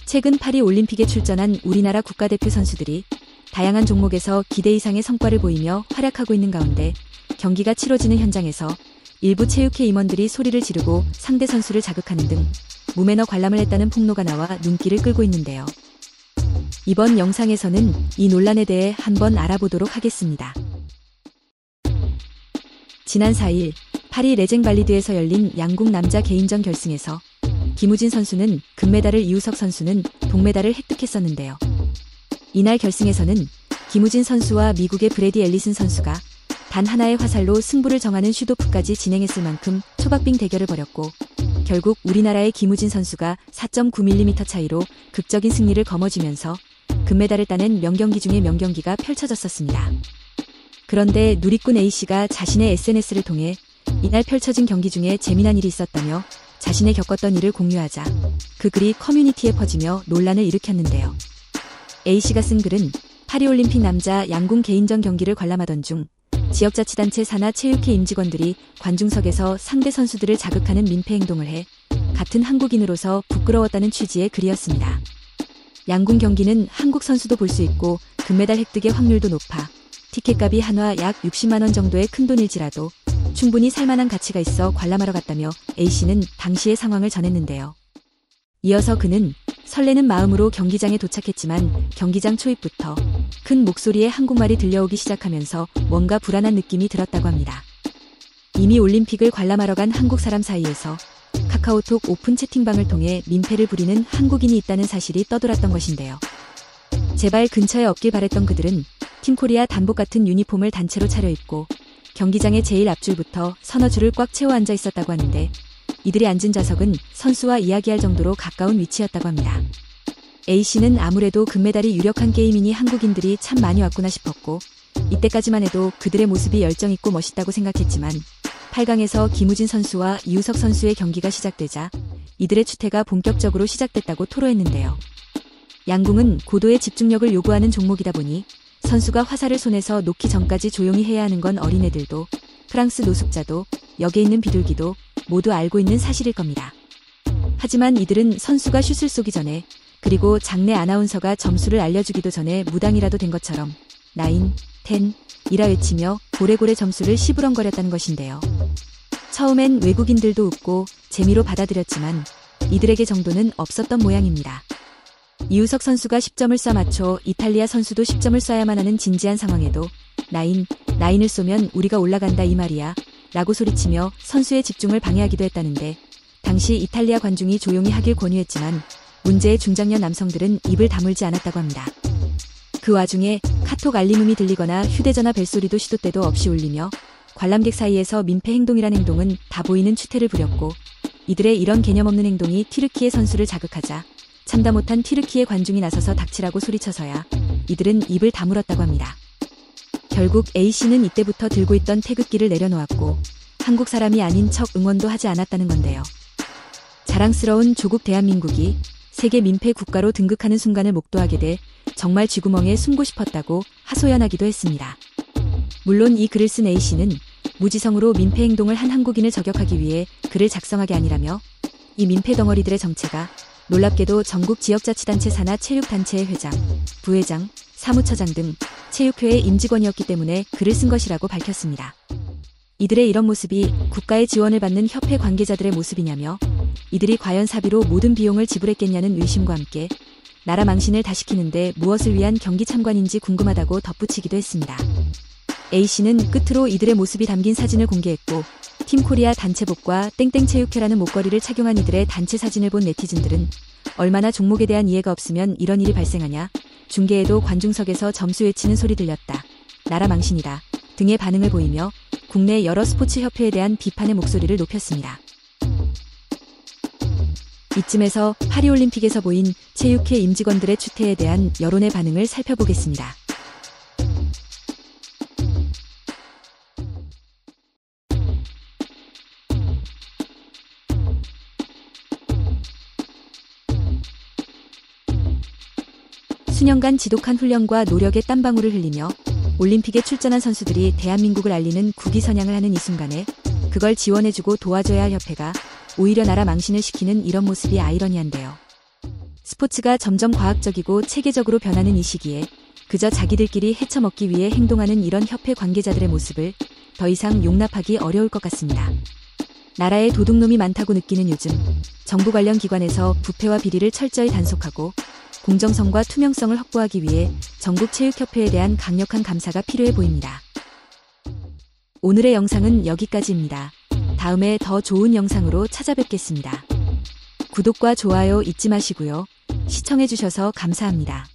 최근 파리 올림픽에 출전한 우리나라 국가대표 선수들이 다양한 종목에서 기대 이상의 성과를 보이며 활약하고 있는 가운데 경기가 치러지는 현장에서 일부 체육회 임원들이 소리를 지르고 상대 선수를 자극하는 등 무매너 관람을 했다는 폭로가 나와 눈길을 끌고 있는데요. 이번 영상에서는 이 논란에 대해 한번 알아보도록 하겠습니다. 지난 4일 파리 레쟁발리드에서 열린 양궁 남자 개인전 결승에서 김우진 선수는 금메달을, 이우석 선수는 동메달을 획득했었는데요. 이날 결승에서는 김우진 선수와 미국의 브래디 앨리슨 선수가 단 하나의 화살로 승부를 정하는 슛오프까지 진행했을 만큼 초박빙 대결을 벌였고, 결국 우리나라의 김우진 선수가 4.9mm 차이로 극적인 승리를 거머쥐면서 금메달을 따낸 명경기 중의 명경기가 펼쳐졌었습니다. 그런데 누리꾼 A씨가 자신의 SNS를 통해 이날 펼쳐진 경기 중에 재미난 일이 있었다며 자신의 겪었던 일을 공유하자 그 글이 커뮤니티에 퍼지며 논란을 일으켰는데요. A씨가 쓴 글은 파리올림픽 남자 양궁 개인전 경기를 관람하던 중 지역자치단체 산하 체육회 임직원들이 관중석에서 상대 선수들을 자극하는 민폐 행동을 해 같은 한국인으로서 부끄러웠다는 취지의 글이었습니다. 양궁 경기는 한국 선수도 볼 수 있고 금메달 획득의 확률도 높아 티켓값이 한화 약 60만원 정도의 큰돈일지라도 충분히 살만한 가치가 있어 관람하러 갔다며 A씨는 당시의 상황을 전했는데요. 이어서 그는 설레는 마음으로 경기장에 도착했지만 경기장 초입부터 큰 목소리의 한국말이 들려오기 시작하면서 뭔가 불안한 느낌이 들었다고 합니다. 이미 올림픽을 관람하러 간 한국 사람 사이에서 카카오톡 오픈 채팅방을 통해 민폐를 부리는 한국인이 있다는 사실이 떠돌았던 것인데요. 제발 근처에 없길 바랬던 그들은 팀코리아 단복 같은 유니폼을 단체로 차려입고 경기장의 제일 앞줄부터 서너 줄을 꽉 채워 앉아 있었다고 하는데, 이들이 앉은 좌석은 선수와 이야기할 정도로 가까운 위치였다고 합니다. A씨는 아무래도 금메달이 유력한 게임이니 한국인들이 참 많이 왔구나 싶었고, 이때까지만 해도 그들의 모습이 열정있고 멋있다고 생각했지만 8강에서 김우진 선수와 이우석 선수의 경기가 시작되자 이들의 추태가 본격적으로 시작됐다고 토로했는데요. 양궁은 고도의 집중력을 요구하는 종목이다 보니 선수가 화살을 손에서 놓기 전까지 조용히 해야 하는 건 어린애들도 프랑스 노숙자도 역에 있는 비둘기도 모두 알고 있는 사실일 겁니다. 하지만 이들은 선수가 슛을 쏘기 전에, 그리고 장내 아나운서가 점수를 알려주기도 전에 무당이라도 된 것처럼 9, 10 이라 외치며 고래고래 점수를 시부렁거렸다는 것인데요. 처음엔 외국인들도 웃고 재미로 받아들였지만 이들에게 정도는 없었던 모양입니다. 이우석 선수가 10점을 쏴 맞춰 이탈리아 선수도 10점을 쏴야만 하는 진지한 상황에도 9을 쏘면 우리가 올라간다 이 말이야 라고 소리치며 선수의 집중을 방해하기도 했다는데, 당시 이탈리아 관중이 조용히 하길 권유했지만 문제의 중장년 남성들은 입을 다물지 않았다고 합니다. 그 와중에 카톡 알림음이 들리거나 휴대전화 벨소리도 시도 때도 없이 울리며 관람객 사이에서 민폐 행동이란 행동은 다 보이는 추태를 부렸고, 이들의 이런 개념 없는 행동이 튀르키예 선수를 자극하자 참다 못한 튀르키예 관중이 나서서 닥치라고 소리쳐서야 이들은 입을 다물었다고 합니다. 결국 A씨는 이때부터 들고 있던 태극기를 내려놓았고 한국 사람이 아닌 척 응원도 하지 않았다는 건데요. 자랑스러운 조국 대한민국이 세계 민폐 국가로 등극하는 순간을 목도하게 돼 정말 쥐구멍에 숨고 싶었다고 하소연하기도 했습니다. 물론 이 글을 쓴 A씨는 무지성으로 민폐 행동을 한 한국인을 저격하기 위해 글을 작성하게 아니라며, 이 민폐 덩어리들의 정체가 놀랍게도 전국 지역자치단체 산하 체육단체의 회장, 부회장, 사무처장 등 체육회의 임직원이었기 때문에 글을 쓴 것이라고 밝혔습니다. 이들의 이런 모습이 국가의 지원을 받는 협회 관계자들의 모습이냐며, 이들이 과연 사비로 모든 비용을 지불했겠냐는 의심과 함께 나라 망신을 다 시키는데 무엇을 위한 경기 참관인지 궁금하다고 덧붙이기도 했습니다. A씨는 끝으로 이들의 모습이 담긴 사진을 공개했고, 팀코리아 단체복과 땡땡체육회라는 목걸이를 착용한 이들의 단체 사진을 본 네티즌들은 얼마나 종목에 대한 이해가 없으면 이런 일이 발생하냐, 중계에도 관중석에서 점수 외치는 소리 들렸다, 나라 망신이다 등의 반응을 보이며 국내 여러 스포츠 협회에 대한 비판의 목소리를 높였습니다. 이쯤에서 파리올림픽에서 보인 체육회 임직원들의 추태에 대한 여론의 반응을 살펴보겠습니다. 수년간 지독한 훈련과 노력의 땀방울을 흘리며 올림픽에 출전한 선수들이 대한민국을 알리는 국위선양을 하는 이 순간에 그걸 지원해주고 도와줘야 할 협회가 오히려 나라 망신을 시키는 이런 모습이 아이러니한데요. 스포츠가 점점 과학적이고 체계적으로 변하는 이 시기에 그저 자기들끼리 헤쳐먹기 위해 행동하는 이런 협회 관계자들의 모습을 더 이상 용납하기 어려울 것 같습니다. 나라에 도둑놈이 많다고 느끼는 요즘 정부 관련 기관에서 부패와 비리를 철저히 단속하고 공정성과 투명성을 확보하기 위해 전국체육협회에 대한 강력한 감사가 필요해 보입니다. 오늘의 영상은 여기까지입니다. 다음에 더 좋은 영상으로 찾아뵙겠습니다. 구독과 좋아요 잊지 마시고요. 시청해주셔서 감사합니다.